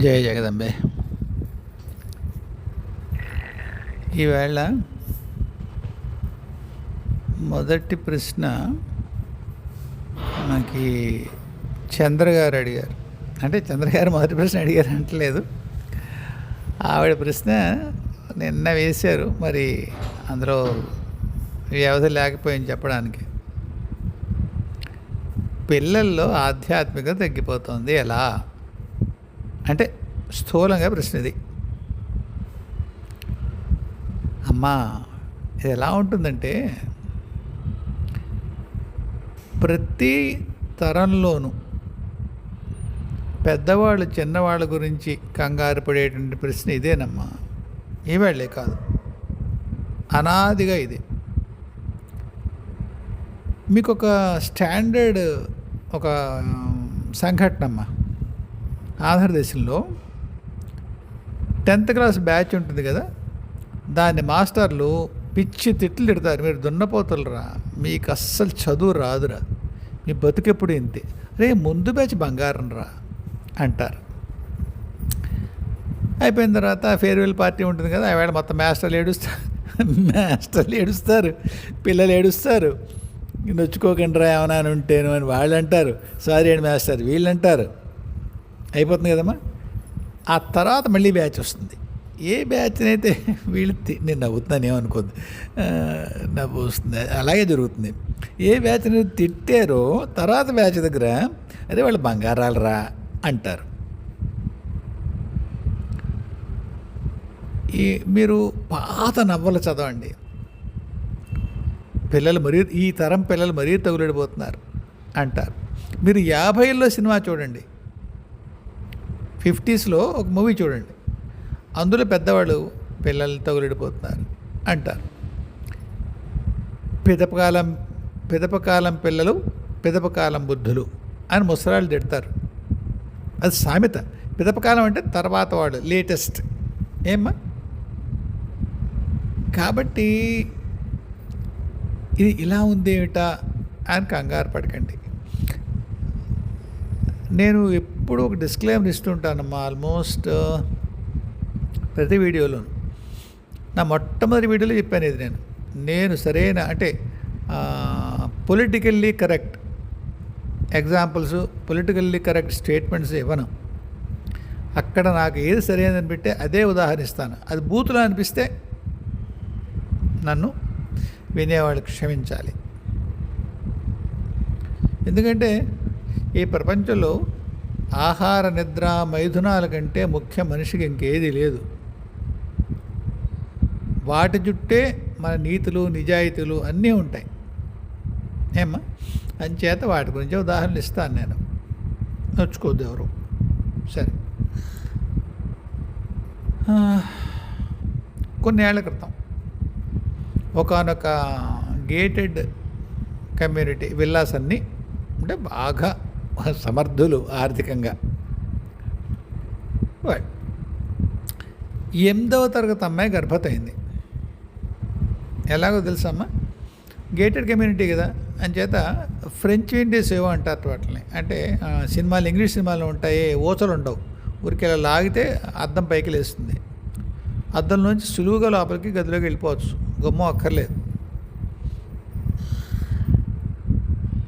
జయ జగదంబే. ఈవేళ మొదటి ప్రశ్న మనకి చంద్ర గారు అడిగారు. అంటే చంద్ర గారు మొదటి ప్రశ్న అడిగారు అంటలేదు, ఆవిడ ప్రశ్న నిన్న వేశారు. మరి అందులో వ్యవధి లేకపోయింది చెప్పడానికి. పిల్లల్లో ఆధ్యాత్మికత తగ్గిపోతుంది ఎలా అంటే స్థూలంగా ప్రశ్న ఇది. అమ్మా, ఇది ఎలా ఉంటుందంటే ప్రతి తరంలోనూ పెద్దవాళ్ళు చిన్నవాళ్ళ గురించి కంగారు పడేటువంటి ప్రశ్న ఇదేనమ్మా. ఈవేళే కాదు, అనాదిగా ఇది. మీకు ఒక స్టాండర్డ్ ఒక సంఘటన అమ్మా. ఆంధ్రదేశంలో 10th క్లాస్ బ్యాచ్ ఉంటుంది కదా, దాన్ని మాస్టర్లు పిచ్చి తిట్లు తిడతారు. మీరు దున్నపోతులరా, మీకు అస్సలు చదువు రాదురా, మీ బతుకెప్పుడు ఇంతే, రే ముందు బ్యాచ్ బంగారం రా అంటారు. అయిపోయిన తర్వాత ఫేర్వెల్ పార్టీ ఉంటుంది కదా, ఆవేళ మొత్తం మాస్టర్లు ఏడుస్తారు, పిల్లలు ఏడుస్తారు. నొచ్చుకోకండి రా ఏమన్నా అని ఉంటేను అని వాళ్ళు అంటారు. సారీ అండి మాస్టర్ వీళ్ళు అంటారు. అయిపోతుంది కదమ్మా. ఆ తర్వాత మళ్ళీ బ్యాచ్ వస్తుంది. ఏ బ్యాచ్ని అయితే వీళ్ళు నేను నవ్వుతున్నాను ఏమనుకోద్దు, నవ్వు వస్తుంది. అలాగే జరుగుతుంది. ఏ బ్యాచ్ని తిట్టారో తర్వాత బ్యాచ్ దగ్గర అదే వాళ్ళు బంగారాలు రా అంటారు. మీరు పాత నవ్వలు చదవండి. పిల్లలు ఈ తరం పిల్లలు మరీ తగులడిపోతున్నారు అంటారు. మీరు 50లో సినిమా చూడండి, 50sలో ఒక మూవీ చూడండి, అందులో పెద్దవాళ్ళు పిల్లలు తగులడిపోతున్నారు అంటారు. పిదపకాలం పిల్లలు పిదపకాలం బుద్ధులు అని ముసరాళ్ళు తిడతారు. అది సామెత. పిదపకాలం అంటే తర్వాత వాడు, లేటెస్ట్. ఏమ్మా, కాబట్టి ఇది ఇలా ఉందేమిటా అని కంగారు పడకండి. నేను ఎప్పుడు ఒక డిస్క్లైమర్ ఇస్తుంటానమ్మా, ఆల్మోస్ట్ ప్రతి వీడియోలోను. నా మొట్టమొదటి వీడియోలో చెప్పాను ఇది. నేను సరైన అంటే politically correct examples, politically correct statements ఇవ్వను. అక్కడ నాకు ఏది సరైనదని పెట్టే అదే ఉదాహరిస్తాను. అది బూతులు అనిపిస్తే నన్ను వినేవాళ్ళు క్షమించాలి. ఎందుకంటే ఈ ప్రపంచంలో ఆహార నిద్ర మైథునాల కంటే ముఖ్య మనిషికి ఇంకేది లేదు. వాటి చుట్టే మన నీతులు నిజాయితీలు అన్నీ ఉంటాయి. ఏమ్మా, అంచేత వాటి గురించి ఉదాహరణలు ఇస్తాను నేను. నొచ్చుకోద్దు ఎవరు. సరే, కొన్నేళ్ల క్రితం ఒకానొక గేటెడ్ కమ్యూనిటీ విల్లాస్ అన్నీ అంటే బాగా సమర్థులు ఆర్థికంగా, 8వ తరగతి అమ్మాయి గర్భవతి. ఎలాగో తెలుసమ్మా, గేటెడ్ కమ్యూనిటీ కదా, అంచేత ఫ్రెంచ్ విండోస్ ఏవో అంటారు వాటిని. అంటే సినిమాలు, ఇంగ్లీష్ సినిమాలు ఉంటాయి, ఓచలు ఉండవు. ఊరికి ఇలా లాగితే అద్దం పైకి లేస్తుంది. అద్దంలోంచి సులువుగా లోపలికి గదిలోకి వెళ్ళిపోవచ్చు, గుమ్మం అక్కర్లేదు.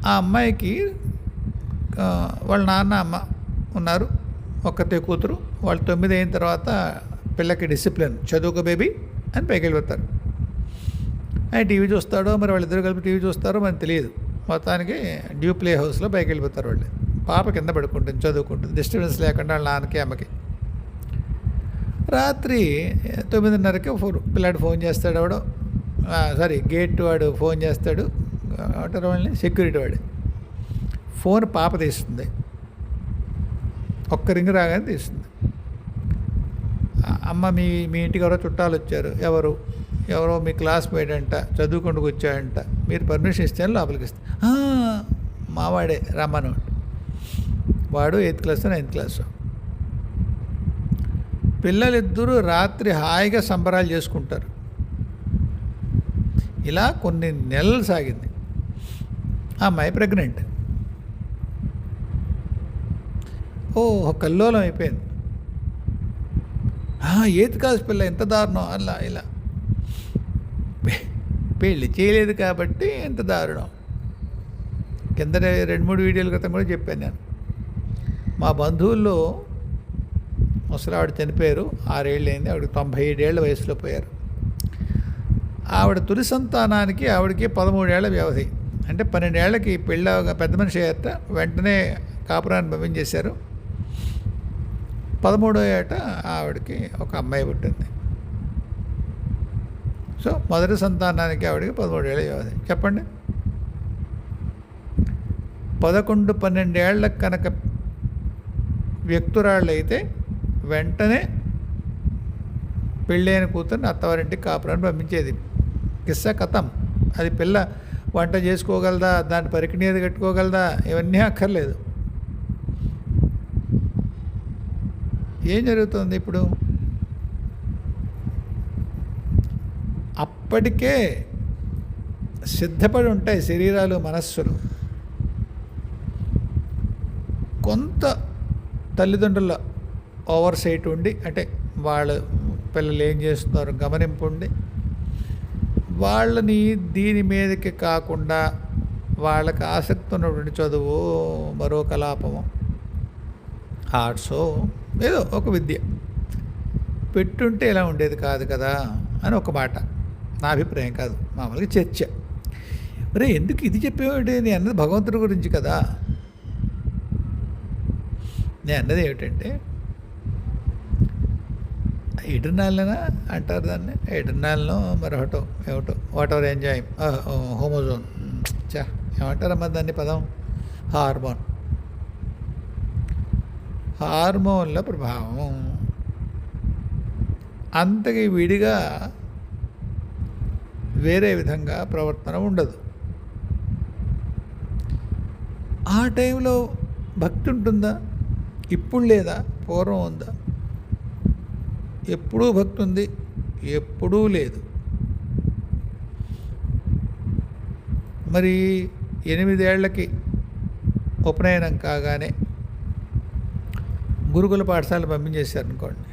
ఆ అమ్మాయికి వాళ్ళ నాన్న అమ్మ ఉన్నారు, ఒక్కతే కూతురు. వాళ్ళు 9 అయిన తర్వాత పిల్లకి డిసిప్లిన్, చదువుకో బేబీ అని పైకి వెళ్ళిపోతారు. ఆయన టీవీ చూస్తాడో మరి వాళ్ళిద్దరు కలిపి టీవీ చూస్తారో మనకు తెలియదు. మొత్తానికి డ్యూ ప్లే హౌస్లో పైకి వెళ్ళిపోతారు వాళ్ళు. పాప కింద పడుకుంటుంది, చదువుకుంటుంది, డిస్టర్బెన్స్ లేకుండా వాళ్ళ నాన్నకి అమ్మకి. రాత్రి 9:30కి పిల్లాడు ఫోన్ చేస్తాడు. ఎవడో గేట్ వాడు ఫోన్ చేస్తాడు. అంటారు వాళ్ళని, సెక్యూరిటీ వాడు. ఫోన్ పాప తీస్తుంది. ఒక్క రింగ్ రాగానే తీస్తుంది. అమ్మ, మీ ఇంటికి ఎవరో చుట్టాలు వచ్చారు. ఎవరో మీ క్లాస్మేట్ అంట, చదువుకుంటూ వచ్చాడంట, మీరు పర్మిషన్ ఇస్తే లోపలికి ఇస్తే, మావాడే రమ్మను. వాడు 8th క్లాస్ 9th క్లాసు. పిల్లలిద్దరూ రాత్రి హాయిగా సంబరాలు చేసుకుంటారు. ఇలా కొన్ని నెలలు సాగింది. ఆ అమ్మాయి ప్రెగ్నెంట్. కల్లోలం అయిపోయింది. ఏది కాదు పిల్ల ఎంత దారుణం అలా ఇలా పెళ్ళి చేయలేదు కాబట్టి ఎంత దారుణం. కింద 2-3 వీడియోల క్రితం కూడా చెప్పాను నేను. మా బంధువుల్లో ముసలావిడ చనిపోయారు, 6 ఏళ్ళు అయింది. ఆవిడకి 97 ఏళ్ల వయసులో పోయారు. ఆవిడ తొలి సంతానానికి ఆవిడకి 13 ఏళ్ల వ్యవధి. అంటే 12 ఏళ్ళకి పెళ్ళి పెద్ద మనిషి అయ్యారట. వెంటనే కాపురాన్ని పంపించేశారు. 13వ ఏట ఆవిడకి ఒక అమ్మాయి పుట్టింది. సో మొదటి సంతానానికి ఆవిడకి 13 ఏళ్ళ వ్యవధి. చెప్పండి, 11-12 ఏళ్ళకి కనుక వ్యక్తురాళ్ళు అయితే వెంటనే పెళ్ళైన కూతుర్ని అత్తవారింటికి కాపురాన్ని పంపించేది. కిస్సా కథం. అది పిల్ల వంట చేసుకోగలదా, దాని పరికిణీది కట్టుకోగలదా, ఇవన్నీ అక్కర్లేదు. ఏం జరుగుతుంది ఇప్పుడు? అప్పటికే సిద్ధపడి ఉంటాయి శరీరాలు, మనస్సులు. కొంత తల్లిదండ్రుల ఓవర్సైట్ ఉండి, అంటే వాళ్ళ పిల్లలు ఏం చేస్తున్నారు గమనింపు ఉండి, వాళ్ళని దీని మీదకి కాకుండా వాళ్ళకి ఆసక్తి ఉన్నటువంటి చదువు, మరో కలాపము, ఆర్ట్సో ఏదో ఒక విద్య పెట్టుంటే ఇలా ఉండేది కాదు కదా అని ఒక మాట. నా అభిప్రాయం కాదు, మామూలుగా చర్చ. మరి ఎందుకు ఇది చెప్పేవాడు? నేను అన్నది భగవంతుడి గురించి కదా. నేను అన్నది ఏమిటంటే, ఎడ్రినాలినా అంటారు దాన్ని, ఎడ్రినాలినో మరొకటో ఏమిటో, వాట్ ఎవర్ ఎంజాయ్, హోమోజోన్, ఏమంటారమ్మా దాన్ని పదం, హార్మోన్ల ప్రభావం. అంతకి విడిగా వేరే విధంగా ప్రవర్తన ఉండదు. ఆ టైంలో భక్తి ఉంటుందా? ఇప్పుడు లేదా? పూర్వం ఉందా? ఎప్పుడూ భక్తి ఉంది, ఎప్పుడూ లేదు. మరి 8 ఏళ్లకి ఉపనయనం కాగానే గురుకుల పాఠశాల పంపించేశారనుకోండి,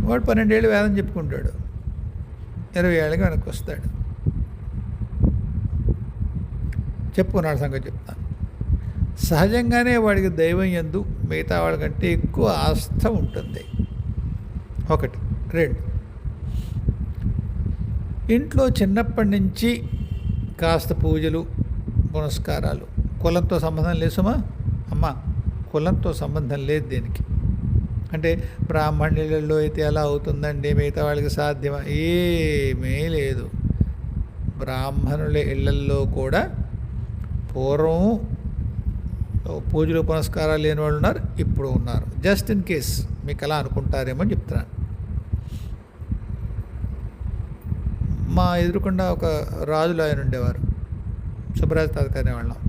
వాడు 12 ఏళ్ళు వేదం చెప్పుకుంటాడు, 20 ఏళ్ళకి వెనక్కి వస్తాడు. చెప్పుకున్నాడు సంగతి చెప్తాను. సహజంగానే వాడికి దైవం యందు మిగతా వాళ్ళకంటే ఎక్కువ ఆస్థ ఉంటుంది. 1. 2, ఇంట్లో చిన్నప్పటి నుంచి కాస్త పూజలు పునస్కారాలు. కులంతో సంబంధం లేదు సుమా అమ్మ, కులంతో సంబంధం లేదు దీనికి. అంటే బ్రాహ్మణులలో అయితే ఎలా అవుతుందండి, మిగతా వాళ్ళకి సాధ్యమా? ఏమీ లేదు. బ్రాహ్మణుల ఇళ్లల్లో కూడా పూర్వం పూజలు పునస్కారాలు లేని వాళ్ళు ఉన్నారు, ఇప్పుడు ఉన్నారు. జస్ట్ ఇన్ కేస్ మీకు అలా అనుకుంటారేమో అని చెప్తున్నాను. మా ఎదురుకుండా ఒక రాజులు ఆయన ఉండేవారు, సుబ్బరాజు తాతగారు అనేవాళ్ళం.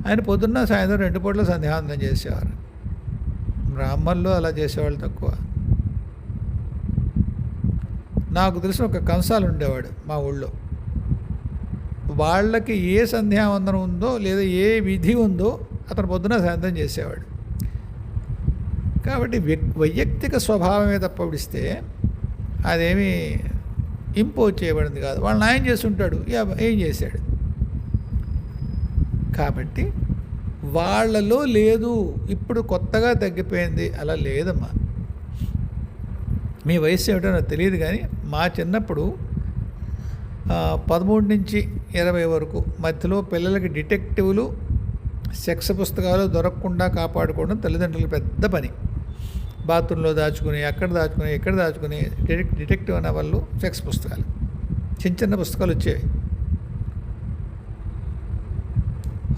ఆయన పొద్దున్న సాయంత్రం 2 పూటల సంధ్యావందనం చేసేవారు. బ్రాహ్మణులు అలా చేసేవాళ్ళు తక్కువ. నాకు తెలిసిన ఒక కంసాలు ఉండేవాడు మా ఊళ్ళో. వాళ్ళకి ఏ సంధ్యావందనం ఉందో లేదా ఏ విధి ఉందో అతను పొద్దున సాయంత్రం చేసేవాడు. కాబట్టి వైయక్తిక స్వభావమే తప్పడిస్తే అదేమీ ఇంపోజ్ చేయబడింది కాదు. వాళ్ళని ఆయన చేస్తుంటాడు, ఏం చేశాడు. కాబట్టి వాళ్ళలో లేదు, ఇప్పుడు కొత్తగా తగ్గిపోయింది, అలా లేదమ్మా. మీ వయసు ఏమిటో నాకు తెలియదు, కానీ మా చిన్నప్పుడు 13 నుంచి 20 వరకు మధ్యలో పిల్లలకి డిటెక్టివ్లు, సెక్స్ పుస్తకాలు దొరకకుండా కాపాడుకోవడం తల్లిదండ్రులకు పెద్ద పని. బాత్రూంలో దాచుకుని, అక్కడ దాచుకుని, ఇక్కడ దాచుకుని, డిటెక్టివ్ అనే వాళ్ళు సెక్స్ పుస్తకాలు, చిన్న పుస్తకాలు వచ్చేవి.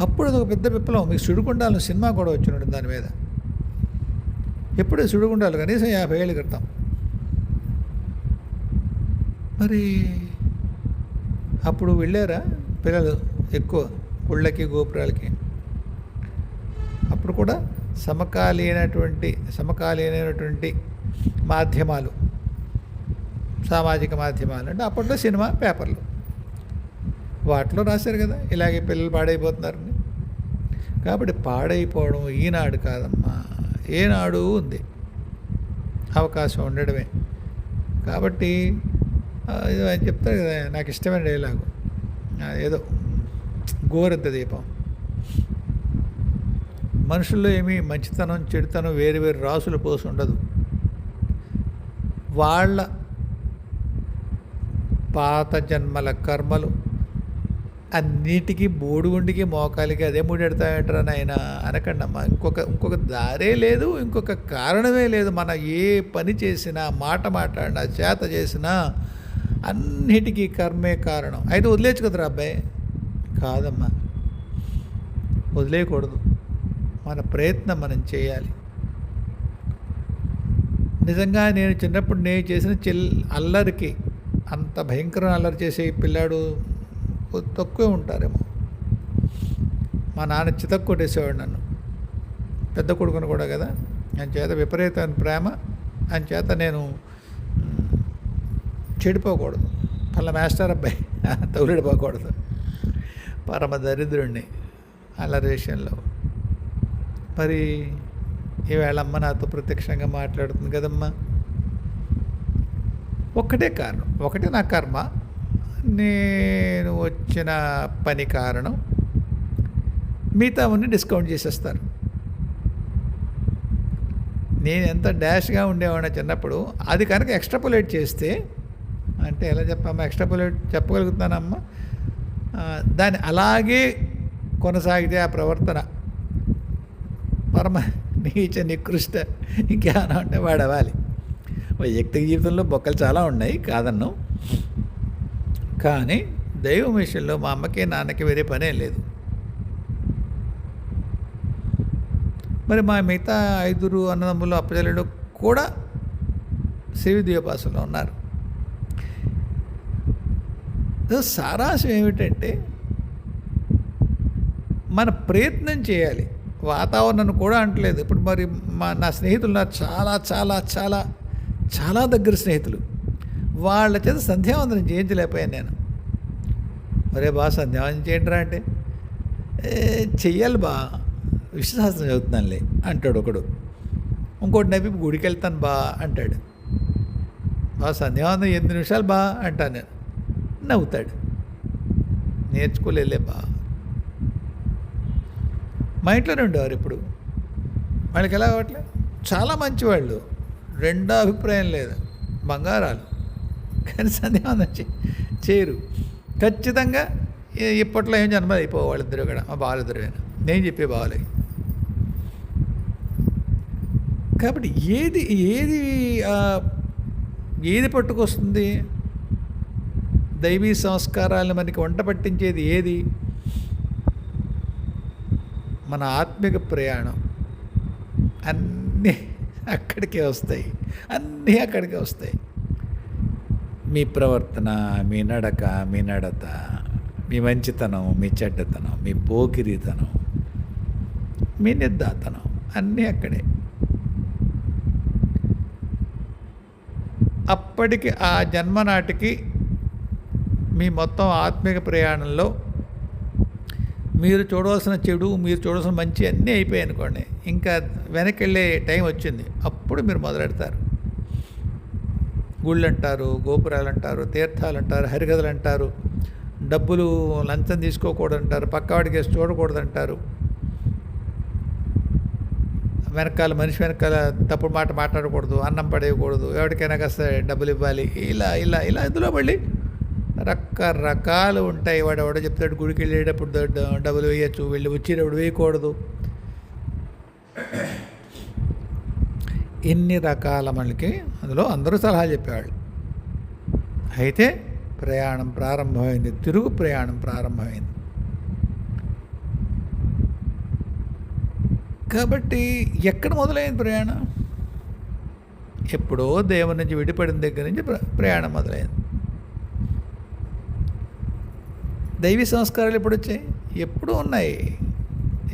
అప్పుడు అదొక పెద్ద విప్లవం. మీకు సుడిగుండాలు సినిమా కూడా వచ్చినాడు దాని మీద. ఎప్పుడే సుడిగుండాలు కనీసం 50 ఏళ్ళ క్రితం. మరి అప్పుడు వెళ్ళారా పిల్లలు ఎక్కువ గుళ్ళకి, గోపురాలకి? అప్పుడు కూడా సమకాలీనటువంటి మాధ్యమాలు, సామాజిక మాధ్యమాలు, అంటే అప్పట్లో సినిమా, పేపర్లు, వాటిలో రాశారు కదా ఇలాగే పిల్లలు పాడైపోతున్నారని. కాబట్టి పాడైపోవడం ఈనాడు కాదమ్మా, ఏనాడు ఉంది, అవకాశం ఉండడమే. కాబట్టి ఏదో ఆయన చెప్తారు కదా, నాకు ఇష్టమైన డైలాగు, ఏదో గోరంత దీపం. మనుషుల్లో ఏమీ మంచితనం చెడుతనం వేరు వేరు రాసులు పోసి ఉండదు. వాళ్ళ పాత జన్మల కర్మలు అన్నిటికీ బోడిగుండికి మోకాలికి అదే ముడెడతాయంటారా నాయన అనకండి అమ్మా. ఇంకొక దారే లేదు, ఇంకొక కారణమే లేదు. మన ఏ పని చేసినా, మాట మాట్లాడినా, చేత చేసినా అన్నిటికీ కర్మే కారణం. అయితే వదిలేచ్చు కదరా అబ్బాయి. కాదమ్మా, వదిలేయకూడదు. మన ప్రయత్నం మనం చేయాలి. నిజంగా నేను చిన్నప్పుడు నేను చేసిన అల్లరికి అంత భయంకరమైన అల్లరి చేసే పిల్లాడు తక్కువే ఉంటారేమో. మా నాన్న చితక్ కొట్టేసేవాడు నన్ను, పెద్ద కొడుకును కూడా కదా. ఆయన చేత విపరీతమైన ప్రేమ, ఆయన చేత నేను చెడిపోకూడదు. పల్ల మాస్టర్ అబ్బాయి తగులిడిపోకూడదు. పరమ దరిద్రుణ్ణి అల్లరి విషయంలో. మరి ఈవేళ అమ్మ నాతో ప్రత్యక్షంగా మాట్లాడుతుంది కదమ్మా. ఒక్కటే కారణం, ఒకటే నా కర్మ, నేను వచ్చిన పని కారణం. మిగతా ఉన్ని డిస్కౌంట్ చేసేస్తారు. నేను ఎంత డాష్గా ఉండేవాడినా చిన్నప్పుడు, అది కనుక ఎక్స్ట్రాపులేట్ చేస్తే, అంటే ఎలా చెప్పమ్మా, ఎక్స్ట్రాపులేట్ చెప్పగలుగుతున్నానమ్మా, దాన్ని అలాగే కొనసాగితే ఆ ప్రవర్తన పరమ నీచ నికృష్ట ఇంకేమైనా ఉంటే వాడవాలి. వ్యక్తిగత జీవితంలో బొక్కలు చాలా ఉన్నాయి, కాదన్ను. కానీ దైవం విషయంలో మా అమ్మకి నాన్నకి వేరే పనే లేదు. మరి మా మిగతా 5 అన్నదమ్ములు అప్పచెల్లెలు కూడా శివ ద్వీపాసంలో ఉన్నారు. సారాంశం ఏమిటంటే, మన ప్రయత్నం చేయాలి. వాతావరణం కూడా అంటలేదు. ఇప్పుడు మరి నా స్నేహితులు నాకు చాలా చాలా చాలా చాలా దగ్గర స్నేహితులు, వాళ్ళ చేత సంధ్యావందనం చేయించలేకపోయాను నేను. మరే బా సంధ్యావందనం చేయండిరా అంటే, చెయ్యాలి బా, విశ్వశాస్త్రం చదువుతున్నానులే అంటాడు ఒకడు. ఇంకోటి నవ్వి గుడికి వెళ్తాను బా అంటాడు. బా సంధ్యావందనం 8 నిమిషాలు బా అంటాను నేను, నవ్వుతాడు. నేర్చుకోలేలే బా. మా ఇంట్లోనే ఉండేవారు ఇప్పుడు. వాళ్ళకి ఎలా కావట్లే, చాలా మంచివాళ్ళు, రెండో అభిప్రాయం లేదు, బంగారాలు. కానీ సందేహం చేయరు. ఖచ్చితంగా ఇప్పట్లో ఏం జన్మ అయిపోవు వాళ్ళిద్దరు కూడా, మా బావలిద్దరుగా నేను చెప్పే బావలే. కాబట్టి ఏది ఏది ఏది పట్టుకొస్తుంది? దైవీ సంస్కారాలను మనకి వంట పట్టించేది ఏది? మన ఆత్మిక ప్రయాణం. అన్నీ అక్కడికే వస్తాయి, అన్నీ అక్కడికే వస్తాయి. మీ ప్రవర్తన, మీ నడక, మీ నడత, మీ మంచితనం, మీ చెడ్డతనం, మీ పోకిరితనం, మీ నిర్దాతనం, అన్నీ అక్కడే. అప్పటికి ఆ జన్మ నాటికి మీ మొత్తం ఆత్మిక ప్రయాణంలో మీరు చూడవలసిన చెడు, మీరు చూడవలసిన మంచి అన్నీ అయిపోయాయి అనుకోండి. ఇంకా వెనక్కి వెళ్ళే టైం వచ్చింది. అప్పుడు మీరు మొదలెడతారు. గుళ్ళు అంటారు, గోపురాలు అంటారు, తీర్థాలు అంటారు, హరికథలు అంటారు, డబ్బులు లంచం తీసుకోకూడదు అంటారు, పక్కవాడికి వేసి చూడకూడదు అంటారు, వెనకాల మనిషి వెనకాల తప్పుడు మాట మాట్లాడకూడదు, అన్నం పడేయకూడదు, ఎవరికైనా కాస్త డబ్బులు ఇవ్వాలి, ఇలా ఇలా ఇలా ఇందులో మళ్ళీ రకరకాలు ఉంటాయి. వాడు ఎవడో చెప్తాడు గుడికి వెళ్ళేటప్పుడు డబ్బులు వేయచ్చు, వెళ్ళి వచ్చేటప్పుడు వేయకూడదు. ఇన్ని రకాల మనకి అందులో అందరూ సలహాలు చెప్పేవాళ్ళు. అయితే ప్రయాణం ప్రారంభమైంది, తిరుగు ప్రయాణం ప్రారంభమైంది. కాబట్టి ఎక్కడ మొదలైంది ప్రయాణం? ఎప్పుడో దేవుని నుంచి విడిపడిన దగ్గర నుంచి ప్రయాణం మొదలైంది. దైవీ సంస్కారాలు ఎప్పుడు వచ్చాయి? ఎప్పుడూ ఉన్నాయి,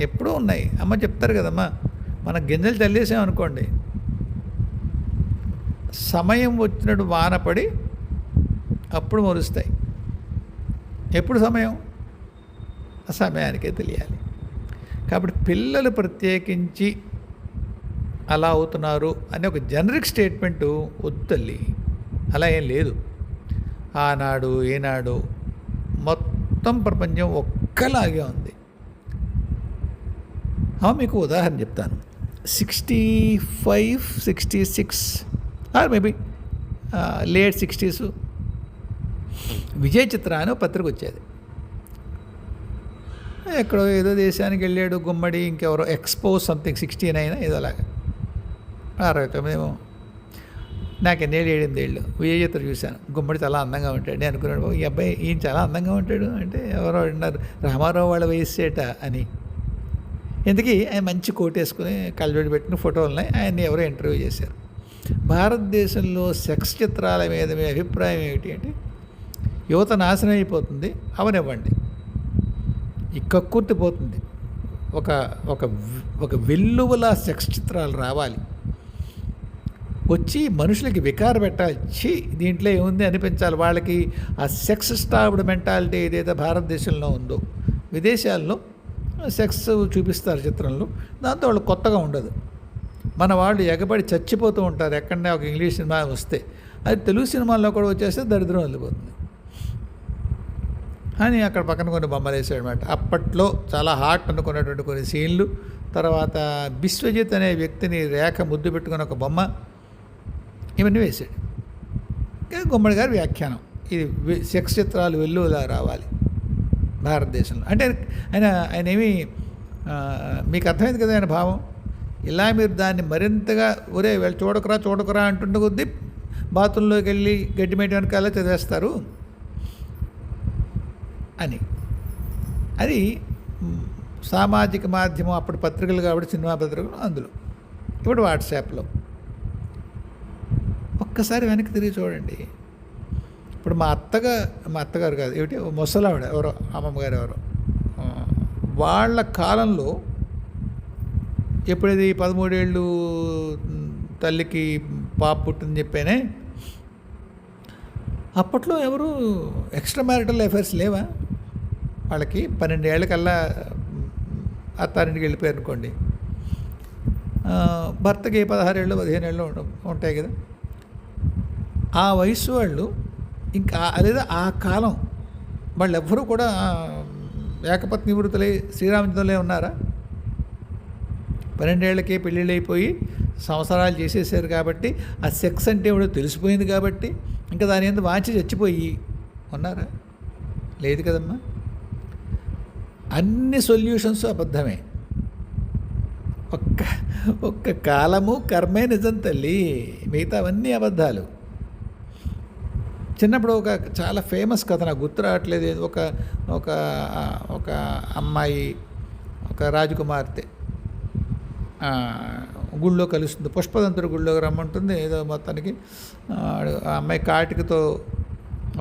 ఎప్పుడూ ఉన్నాయి. అమ్మ చెప్తారు కదమ్మా, మన గింజలు చల్లేసామనుకోండి, సమయం వచ్చినట్టు వానపడి అప్పుడు మొలుస్తాయి. ఎప్పుడు సమయం? ఆ సమయానికే తెలియాలి. కాబట్టి పిల్లలు ప్రత్యేకించి అలా అవుతున్నారు అని ఒక జనరిక్ స్టేట్మెంటు వద్దు తల్లి. అలా ఏం లేదు. ఆనాడు ఈనాడు మొత్తం ప్రపంచం ఒక్కలాగే ఉంది. మీకు ఉదాహరణ చెప్తాను. 65, 66 or maybe late 60s Vijay Chitra అని ఒక పత్రిక వచ్చేది. ఎక్కడో ఏదో దేశానికి వెళ్ళాడు గుమ్మడి, ఇంకెవరో ఎక్స్పో సంథింగ్ 69 ఏదో అలాగా 69 నాకు ఎన్నేళ్ళు 8 ఏళ్ళు విజయ్ చిత్ర చూశాను. గుమ్మడి చాలా అందంగా ఉంటాడు. నేను అనుకున్నాడు ఈ అబ్బాయి ఈయన చాలా అందంగా ఉంటాడు అంటే ఎవరో అన్నారు రామారావు వాళ్ళ వయస్సేట అని. ఎందుకీ ఆయన మంచి కోట్ వేసుకుని కళ్ళజోడు పెట్టిన ఫోటోలు ఉన్నాయి. ఆయన్ని ఎవరో ఇంటర్వ్యూ చేశారు. భారతదేశంలో సెక్స్ చిత్రాల మీద మీ అభిప్రాయం ఏమిటి అంటే యువత నాశనం అయిపోతుంది, అవనివ్వండి, ఈ కక్కుర్తి పోతుంది. ఒక ఒక ఒక వెల్లువల సెక్స్ చిత్రాలు రావాలి, వచ్చి మనుషులకి వికార పెట్టాలి, దీంట్లో ఏముంది అనిపించాలి. వాళ్ళకి ఆ సెక్స్ స్టాబ్డ్ మెంటాలిటీ ఏదైతే భారతదేశంలో ఉందో, విదేశాల్లో సెక్స్ చూపిస్తారు చిత్రంలో, దాంతో వాళ్ళు కొత్తగా ఉండదు. మన వాళ్ళు ఎగబడి చచ్చిపోతూ ఉంటారు ఎక్కడనే ఒక ఇంగ్లీష్ సినిమా వస్తే. అది తెలుగు సినిమాల్లో కూడా వచ్చేస్తే దరిద్రం వెళ్ళిపోతుంది అని అక్కడ పక్కన కొన్ని బొమ్మలు వేసాడనమాట. అప్పట్లో చాలా హాట్ అనుకున్నటువంటి కొన్ని సీన్లు, తర్వాత బిశ్వజిత్ అనే వ్యక్తిని రేఖ ముద్దు పెట్టుకుని ఒక బొమ్మ, ఇవన్నీ వేసాడు. గుమ్మడి గారి వ్యాఖ్యానం ఇది సెక్స్ చిత్రాలు వెల్లువలా రావాలి భారతదేశంలో అంటే ఆయన ఏమి మీకు అర్థమైంది కదా ఆయన భావం. ఇలా మీరు దాన్ని మరింతగా ఒరే వీళ్ళు చూడకురా అంటుండే కొద్దీ బాత్రూంలోకి వెళ్ళి గడ్డి మేట వెనకాల చదివేస్తారు అని. అది సామాజిక మాధ్యమం, అప్పుడు పత్రికలు కాబట్టి సినిమా పత్రికలు, అందులో ఇప్పుడు వాట్సాప్లో. ఒక్కసారి వెనక్కి తిరిగి చూడండి. ఇప్పుడు మా అత్తగారు కాదు ఏమిటి ముసలావిడ ఎవరో అమ్మమ్మ గారు ఎవరో, వాళ్ళ కాలంలో ఎప్పుడైతే 13 ఏళ్ళు తల్లికి పాప పుట్టిందని చెప్పానే, అప్పట్లో ఎవరు ఎక్స్ట్రా మ్యారిటల్ అఫైర్స్ లేవా వాళ్ళకి. 12 ఏళ్ళకల్లా అత్తారింటికి వెళ్ళిపోయారు అనుకోండి, భర్తకి 16 ఏళ్ళు 15 ఏళ్ళు ఉంటాయి కదా. ఆ వయసు వాళ్ళు ఇంకా లేదా ఆ కాలం వాళ్ళు ఎవ్వరూ కూడా ఏకపత్ని వృత్తులై శ్రీరామచంద్రులే ఉన్నారా? 12 ఏళ్ళకే పెళ్ళిళ్ళు అయిపోయి సంవత్సరాలు చేసేసారు కాబట్టి ఆ సెక్స్ అంటే ఏమిటో తెలిసిపోయింది కాబట్టి ఇంకా దాని ఎందుకు వాంచి చచ్చిపోయి ఉన్నారా? లేదు కదమ్మా. అన్ని సొల్యూషన్స్ అబద్ధమే. ఒక్క కాలము కర్మే నిజం తల్లి, మిగతా అవన్నీ అబద్ధాలు. చిన్నప్పుడు ఒక చాలా ఫేమస్ కథ నాకు గుర్తు రావట్లేదు. ఒక అమ్మాయి ఒక రాజకుమార్తె గుళ్ళో కలుస్తుంది, పుష్పదంతుడు గుళ్ళోకి రమ్మంటుంది. ఏదో మొత్తానికి ఆ అమ్మాయి కాటికతో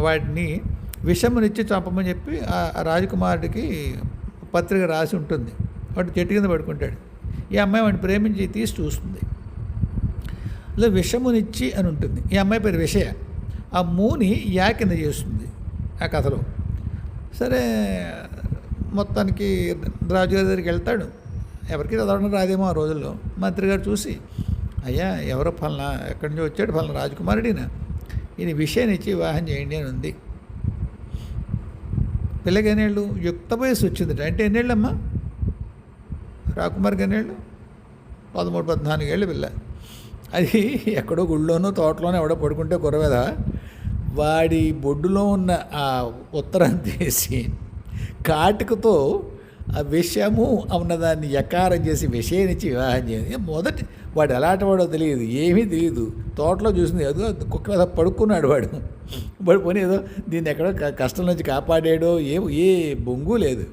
వాటిని విషమునిచ్చి చంపమని చెప్పి ఆ రాజకుమారుడికి పత్రిక రాసి ఉంటుంది. వాడు చెట్టు కింద పడుకుంటాడు. ఈ అమ్మాయి వాడిని ప్రేమించి తీసి చూస్తుంది. ఇలా విషమునిచ్చి అని ఉంటుంది. ఈ అమ్మాయి పేరు విషయ. ఆ మూని యా కింద చేస్తుంది ఆ కథలో. సరే మొత్తానికి రాజుగారి దగ్గరికి వెళ్తాడు. ఎవరికి చదవడం రాదేమో ఆ రోజుల్లో. మంత్రి గారు చూసి, అయ్యా ఎవరో ఫలానా ఎక్కడి నుంచి వచ్చాడు, ఫలానా రాజకుమారుడినా, ఇది విషయాన్ని ఇచ్చి వివాహం చేయండి అని ఉంది. పిల్లకి ఎన్నేళ్ళు? యుక్త వయసు వచ్చింది. అంటే ఎన్నేళ్ళమ్మా రాకుమారికి? ఎన్నేళ్ళు? 13-14 ఏళ్ళు పిల్ల. అది ఎక్కడో గుళ్ళోనో తోటలోనో ఎవడో పడుకుంటే కురవేదా, వాడి బొడ్డులో ఉన్న ఆ ఉత్తరం తీసి కాటికతో ఆ విషము ఉన్నదాన్ని ఎకారం చేసి విషయాన్నిచ్చి వివాహం చేయాలి. మొదటి వాడు ఎలాంటి వాడో తెలియదు, ఏమీ తెలియదు. తోటలో చూసింది ఏదో కుక్క మీద పడుకున్నాడు వాడు. పడిపోయి ఏదో దీన్ని ఎక్కడో కష్టం నుంచి కాపాడాడో ఏ బొంగు లేదు.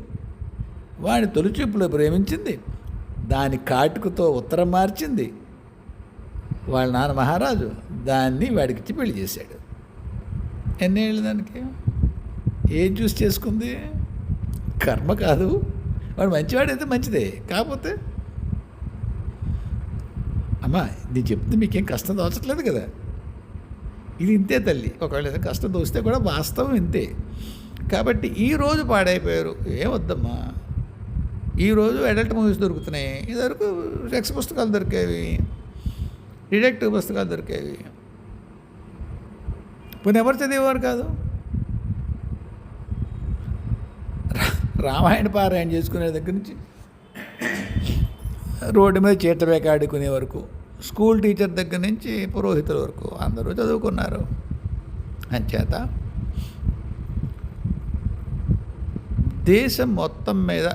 వాడిని తొలిచూపులో ప్రేమించింది, దాని కాటుకతో ఉత్తరం మార్చింది. వాళ్ళ నాన్న మహారాజు దాన్ని వాడికిచ్చి పెళ్లి చేశాడు. ఎన్నేళ్ళు దానికి? ఏం చూసి చేసుకుంది? కర్మ కాదు. వాడు మంచివాడైతే మంచిదే. కాకపోతే అమ్మా నేను చెప్తే మీకేం కష్టం తోచట్లేదు కదా. ఇది ఇంతే తల్లి. ఒకవేళ ఏదైనా కష్టం తోస్తే కూడా వాస్తవం ఇంతే. కాబట్టి ఈరోజు పాడైపోయారు. ఏమొద్దమ్మా, ఈరోజు అడల్ట్ మూవీస్ దొరుకుతున్నాయి. ఇదివరకు సెక్స్ పుస్తకాలు దొరికేవి. డిటెక్టివ్ పుస్తకాలు దొరికేవి. పోనీ ఎవరు చదివేవారు కాదు. రామాయణ పారాయణ చేసుకునే దగ్గర నుంచి రోడ్డు మీద చీటవేక ఆడుకునే వరకు, స్కూల్ టీచర్ దగ్గర నుంచి పురోహితుల వరకు అందరూ చదువుకున్నారు. అంచేత దేశం మొత్తం మీద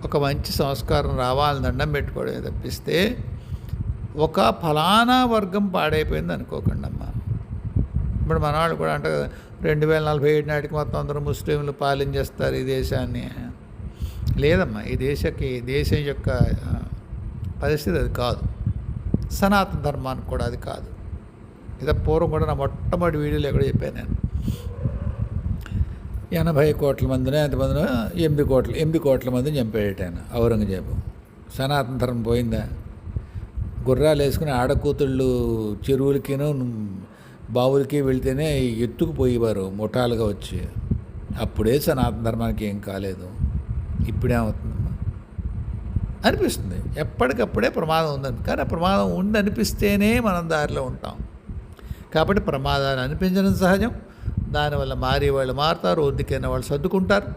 ఒక మంచి సంస్కారం రావాలని దండం పెట్టుకోవడమే తప్పిస్తే ఒక ఫలానా వర్గం పాడైపోయింది అనుకోకండి అమ్మా. ఇప్పుడు మన వాళ్ళు కూడా అంటే 2047 నాటికి మొత్తం అందరూ ముస్లింలు పాలించేస్తారు ఈ దేశాన్ని. లేదమ్మా, ఈ దేశం యొక్క పరిస్థితి అది కాదు. సనాతన ధర్మానికి కూడా అది కాదు. ఇదే పూర్వం కూడా నా మొట్టమొదటి వీడియోలో ఎక్కడ చెప్పాను నేను. 80 కోట్ల మందిని ఎంతమందినో 8 కోట్ల మందిని చంపేట ఆయన ఔరంగజేబు. సనాతన ధర్మం పోయిందా? గుర్రాలు వేసుకుని ఆడకూతుళ్ళు చెరువులకిను బావులకి వెళ్తేనే ఎత్తుకుపోయేవారు ముఠాలుగా వచ్చి. అప్పుడే సనాతన ధర్మానికి ఏం కాలేదు. ఇప్పుడేమవుతుందమ్మా అనిపిస్తుంది. ఎప్పటికప్పుడే ప్రమాదం ఉందని, కానీ ఆ ప్రమాదం ఉంది అనిపిస్తేనే మనం దారిలో ఉంటాం. కాబట్టి ప్రమాదాన్ని అనిపించడం సహజం. దానివల్ల మారే వాళ్ళు మారుతారు, ఒద్దికైన వాళ్ళు సర్దుకుంటారు,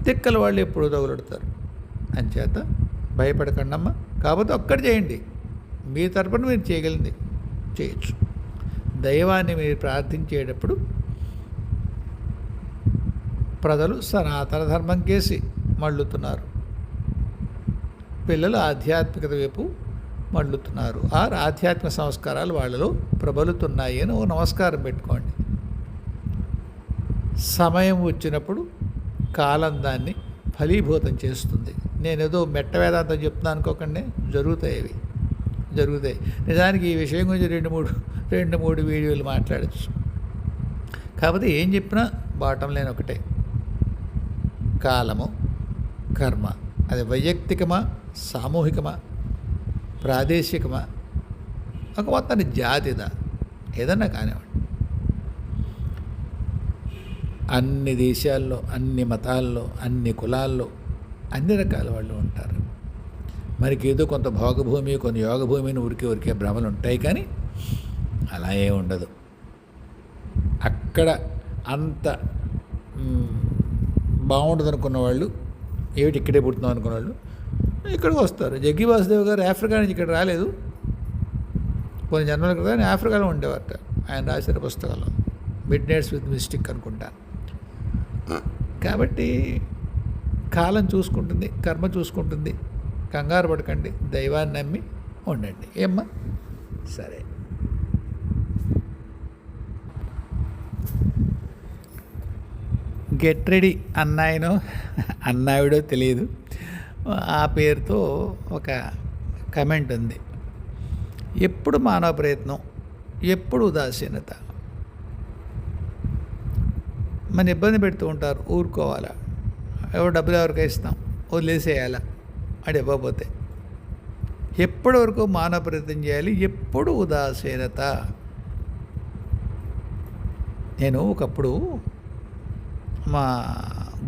తిక్కల వాళ్ళు ఎప్పుడూ తగులుడతారు. అంచేత భయపడకండి అమ్మ. కాకపోతే ఒక్కటి చేయండి, మీ తరపున మీరు చేయగలిగింది చేయొచ్చు. దైవాన్ని మీరు ప్రార్థించేటప్పుడు ప్రజలు సనాతన ధర్మం కేసి మళ్ళుతున్నారు, పిల్లలు ఆధ్యాత్మికత వైపు మళ్ళుతున్నారు, ఆధ్యాత్మిక సంస్కారాలు వాళ్ళలో ప్రబలుతున్నాయి అని ఓ నమస్కారం పెట్టుకోండి. సమయం వచ్చినప్పుడు కాలం దాన్ని ఫలీభూతం చేస్తుంది. నేనేదో మెట్ట వేదాంతం చెప్తున్నాను అనుకోకండి, జరుగుతాయి. నిజానికి ఈ విషయం గురించి రెండు మూడు వీడియోలు మాట్లాడచ్చు. కాకపోతే ఏం చెప్పినా బాటం లేని ఒకటే, కాలము కర్మ, అది వైయక్తికమా సామూహికమా ప్రాదేశికమా ఒక మొత్తాన్ని జాతిదా ఏదన్నా కానివ్వండి, అన్ని దేశాల్లో అన్ని మతాల్లో అన్ని కులాల్లో అన్ని రకాల వాళ్ళు ఉంటారు. మనకి ఏదో కొంత భోగభూమి కొన్ని యోగభూమిని ఉరికే భ్రమలు ఉంటాయి, కానీ అలా ఏ ఉండదు. అక్కడ అంత బాగుంటుంది అనుకున్న వాళ్ళు, ఏమిటి ఇక్కడే పుడుతున్నాం అనుకున్న వాళ్ళు ఇక్కడికి వస్తారు. జగ్గి వాసుదేవ్ గారు ఆఫ్రికా నుంచి ఇక్కడ రాలేదు, కొన్ని జన్మల క్రితం ఆఫ్రికాలో ఉండేవారట. ఆయన రాసిన పుస్తకాలు మిడ్ నైట్స్ విత్ మిస్టిక్ అనుకుంటా. కాబట్టి కాలం చూసుకుంటుంది, కర్మ చూసుకుంటుంది. కంగారు పడకండి, దైవాన్ని నమ్మి ఉండండి. ఏమ్మా సరే. గెట్ రెడీ అన్నావిడో తెలియదు, ఆ పేరుతో ఒక కమెంట్ ఉంది. ఎప్పుడు మానవ ప్రయత్నం, ఎప్పుడు ఉదాసీనత. మన ఇబ్బంది పెడుతూ ఉంటారు, ఊరుకోవాలా? డబ్బులు ఎవరికై ఇస్తాం, వదిలేసేయాలా అది ఇవ్వకపోతే? ఎప్పటి వరకు మానవ ప్రయత్నం చేయాలి, ఎప్పుడు ఉదాసీనత. నేను ఒకప్పుడు మా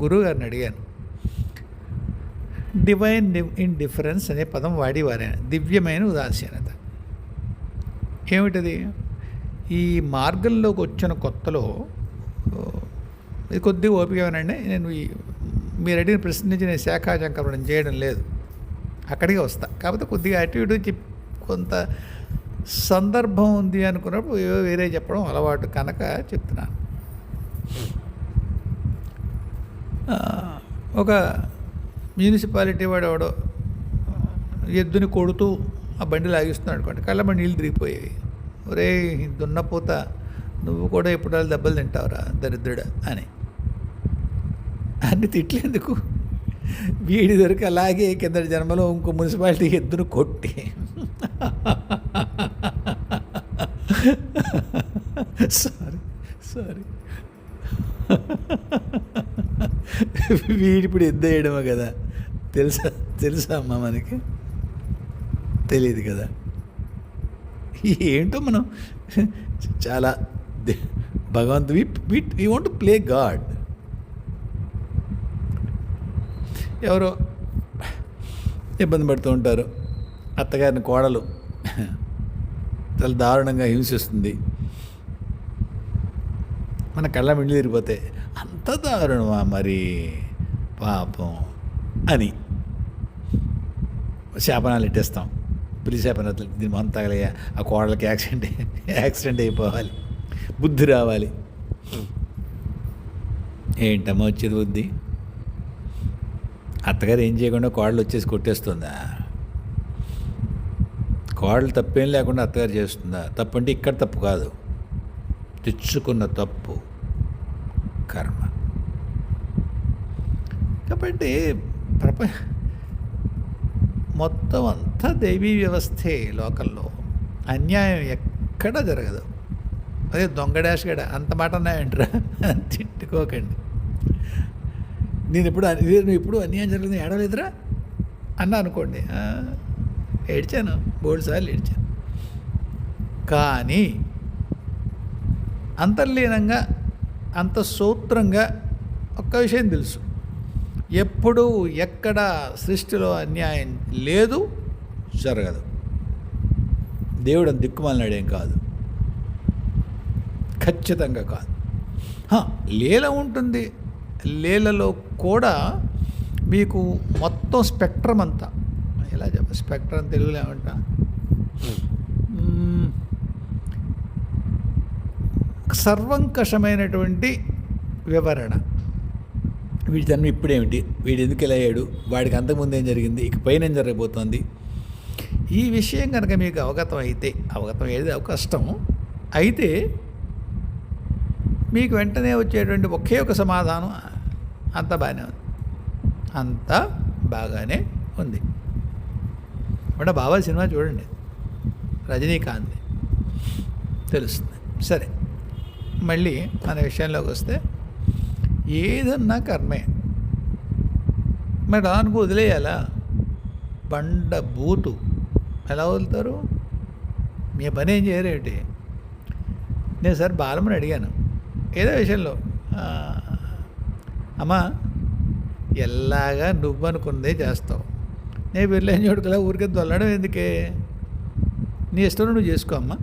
గురువు గారిని అడిగాను, డివైన్ ఇండిఫరెన్స్ అనే పదం వాడేవారైనా, దివ్యమైన ఉదాసీనత ఏమిటది? ఈ మార్గంలోకి వచ్చిన కొత్తలో ఇది కొద్దిగా ఓపిక ఏమనండి, నేను మీరు అడిగిన ప్రశ్న నుంచి నేను శాఖాచంకరణం చేయడం లేదు, అక్కడికే వస్తా. కాకపోతే కొద్దిగా అటు ఇటు కొంత సందర్భం ఉంది అనుకున్నప్పుడు వేరే చెప్పడం అలవాటు కనుక చెప్తున్నాను. ఒక మున్సిపాలిటీ వాడు ఎవడో ఎద్దుని కొడుతూ ఆ బండి లాగిస్తున్నాడు అనుకోండి, కళ్ళ నీళ్ళు తిరిగిపోయాయి. ఒరే దున్నపోత, నువ్వు కూడా ఎప్పుడు దెబ్బలు తింటావురా దరిద్రుడా అని అన్ని తిట్లేందుకు. వీడి దొరికి అలాగే కిందటి జన్మలో ఇంకో మున్సిపాలిటీ ఎద్దును కొట్టి సారీ వీడిప్పుడు ఎద్దేయడమే కదా. తెలుసా అమ్మా, మనకి తెలియదు కదా. ఏంటో మనం చాలా భగవంతు we want to play God. ఎవరో ఇబ్బంది పడుతూ ఉంటారు. అత్తగారిని కోడలు చాలా దారుణంగా హింసిస్తుంది. మన కళ్ళ మిండి తిరిగిపోతాయి. అంత దారుణమా మరి పాపం అని శాపనాలు ఇట్టేస్తాం. పిల్లి శాపనాలు, దీని మొహం తగలయ్యా, ఆ కోడలకి యాక్సిడెంట్ అయిపోవాలి, బుద్ధి రావాలి. ఏంటమ్మా వచ్చేది బుద్ధి? అత్తగారు ఏం చేయకుండా కోడలు వచ్చేసి కొట్టేస్తుందా? కోడలు తప్పేం లేకుండా అత్తగారు చేస్తుందా? తప్పు అంటే ఇక్కడ తప్పు కాదు, తెచ్చుకున్న తప్పు, కర్మ. కాబట్టి మొత్తం అంతా దైవీ వ్యవస్థే. లోకల్లో అన్యాయం ఎక్కడ జరగదు. అదే దొంగడాషగడ అంత మాట అన్నాయంటరా, తిట్టుకోకండి. నేను ఇప్పుడు అన్యాయం జరగదు ఏడవలేదురా అన్నా అనుకోండి, ఏడ్చాను, 3 సార్లు ఏడ్చాను. కానీ అంతర్లీనంగా అంత సూత్రంగా ఒక్క విషయం తెలుసు, ఎప్పుడు ఎక్కడ సృష్టిలో అన్యాయం లేదు, జరగదు. దేవుడు అంత దిక్కుమాలినాడేం కాదు, ఖచ్చితంగా కాదు. లీల ఉంటుంది, లీలలో కూడా మీకు మొత్తం స్పెక్ట్రమ్ అంతా, ఎలా చెప్ప స్పెక్ట్రమ్ తెలుగులో ఏమంటా, సర్వంకషమైనటువంటి వివరణ. వీడితనం ఇప్పుడేమిటి, వీడు ఎందుకు ఇలా అయ్యాడు, వాడికి అంతకుముందు ఏం జరిగింది, ఇక పైన ఏం జరగబోతోంది, ఈ విషయం కనుక మీకు అవగతం అయ్యేది కష్టం అయితే మీకు వెంటనే వచ్చేటువంటి ఒకే ఒక సమాధానం, అంత బాగానే ఉంది. అంటే బాబా సినిమా చూడండి, రజనీకాంత్, తెలుస్తుంది. సరే, మళ్ళీ మన విషయంలోకి వస్తే, ఏదన్నా కర్మే, మరి దానికి వదిలేయాలా? బండ బూతు ఎలా వదులుతారు? మీ పని ఏం చేయరేమిటి? నేను సార్ బాలమ్మని అడిగాను ఏదో విషయంలో, అమ్మా ఎలాగా నువ్వు అనుకుందే చేస్తావు, నేను వెళ్ళని చోటుకలా ఊరికే దొల్లడం ఎందుకే, నీ ఇష్టం నువ్వు చేసుకో అమ్మా,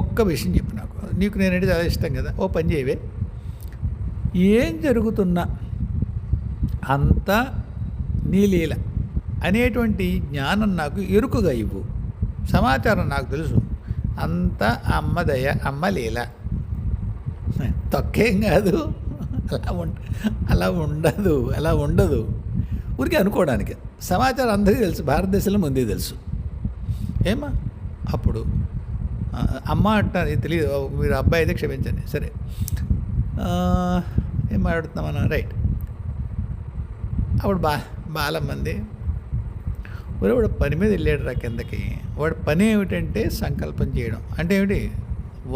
ఒక్క విషయం చెప్పు నాకు, నీకు నేనంటే చాలా ఇష్టం కదా, ఓ పని చేయవే, ఏం జరుగుతున్నా అంతా నీ లీల అనేటువంటి జ్ఞానం నాకు ఎరుకుగా ఇవ్వు, సమాచారం నాకు తెలుసు, అంతా అమ్మ దయ, అమ్మ లీల, తొక్కేం కాదు, అలా ఉండదు. ఊరికే అనుకోవడానికి సమాచారం అందరికీ తెలుసు, భారతదేశంలో ముందే తెలుసు. ఏమా అప్పుడు అమ్మ అంటారు, తెలియదు, మీరు అబ్బాయి అయితే క్షమించండి. సరే, ఏం మాట్లాడుతున్నామన్నా, రైట్. అప్పుడు బాలమ్మంది, వాడు పని మీద వెళ్ళాడు రా కిందకి, వాడి పని ఏమిటంటే సంకల్పం చేయడం. అంటే ఏమిటి?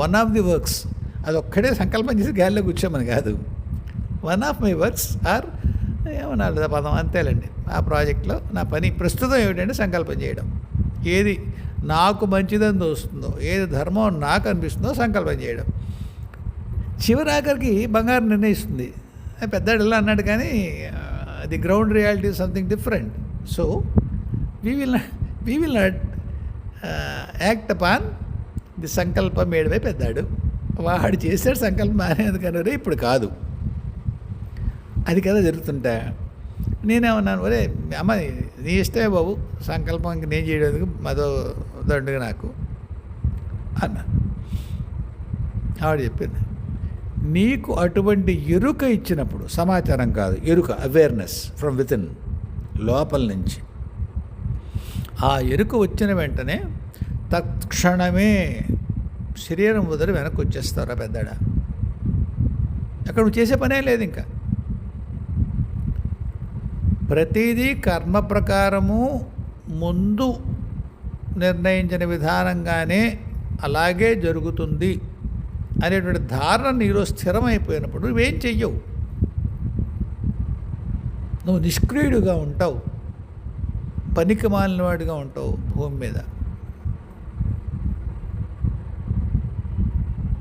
వన్ ఆఫ్ ది వర్క్స్, అది ఒక్కడే సంకల్పం చేసి గాలిలో కూర్చోమని కాదు, one of my works are ఏమన్నా పదం అంతేలండి. ఆ ప్రాజెక్ట్లో నా పని ప్రస్తుతం ఏమిటంటే సంకల్పం చేయడం. ఏది నాకు మంచిదని తోస్తుందో, ఏది ధర్మం నాకు అనిపిస్తుందో సంకల్పం చేయడం. చివరాఖరికి బంగారం నిర్ణయిస్తుంది. పెద్దాడు ఇలా అన్నాడు, కానీ the ground reality is something different. So we will not act upon the సంకల్పం మేడ్ బై పెద్దాడు. వాడు చేశాడు సంకల్పం మానేందుకన్నారే, ఇప్పుడు కాదు, అది కదా జరుగుతుంటా. నేనేమన్నాను, ఒరే అమ్మ నీ ఇష్టమే బాబు, సంకల్పం ఇంక నేను చేయడానికి మదో దండుగా నాకు అన్నా. ఆవిడ చెప్పింది, నీకు అటువంటి ఎరుక ఇచ్చినప్పుడు, సమాచారం కాదు ఎరుక, అవేర్నెస్ ఫ్రమ్ వితిన్, లోపల నుంచి ఆ ఎరుక వచ్చిన వెంటనే తక్షణమే శరీరం వదిలి వెనక్కి వచ్చేస్తారా పెద్దాడ. అక్కడ నువ్వు చేసే పనే లేదు ఇంకా. ప్రతిదీ కర్మ ప్రకారము ముందు నిర్ణయించిన విధానంగానే అలాగే జరుగుతుంది అనేటువంటి ధారణ నీలో స్థిరమైపోయినప్పుడు నువ్వేం చెయ్యవు, నువ్వు నిష్క్రియుడిగా ఉంటావు, పనికి మాలినవాడిగా ఉంటావు భూమి మీద.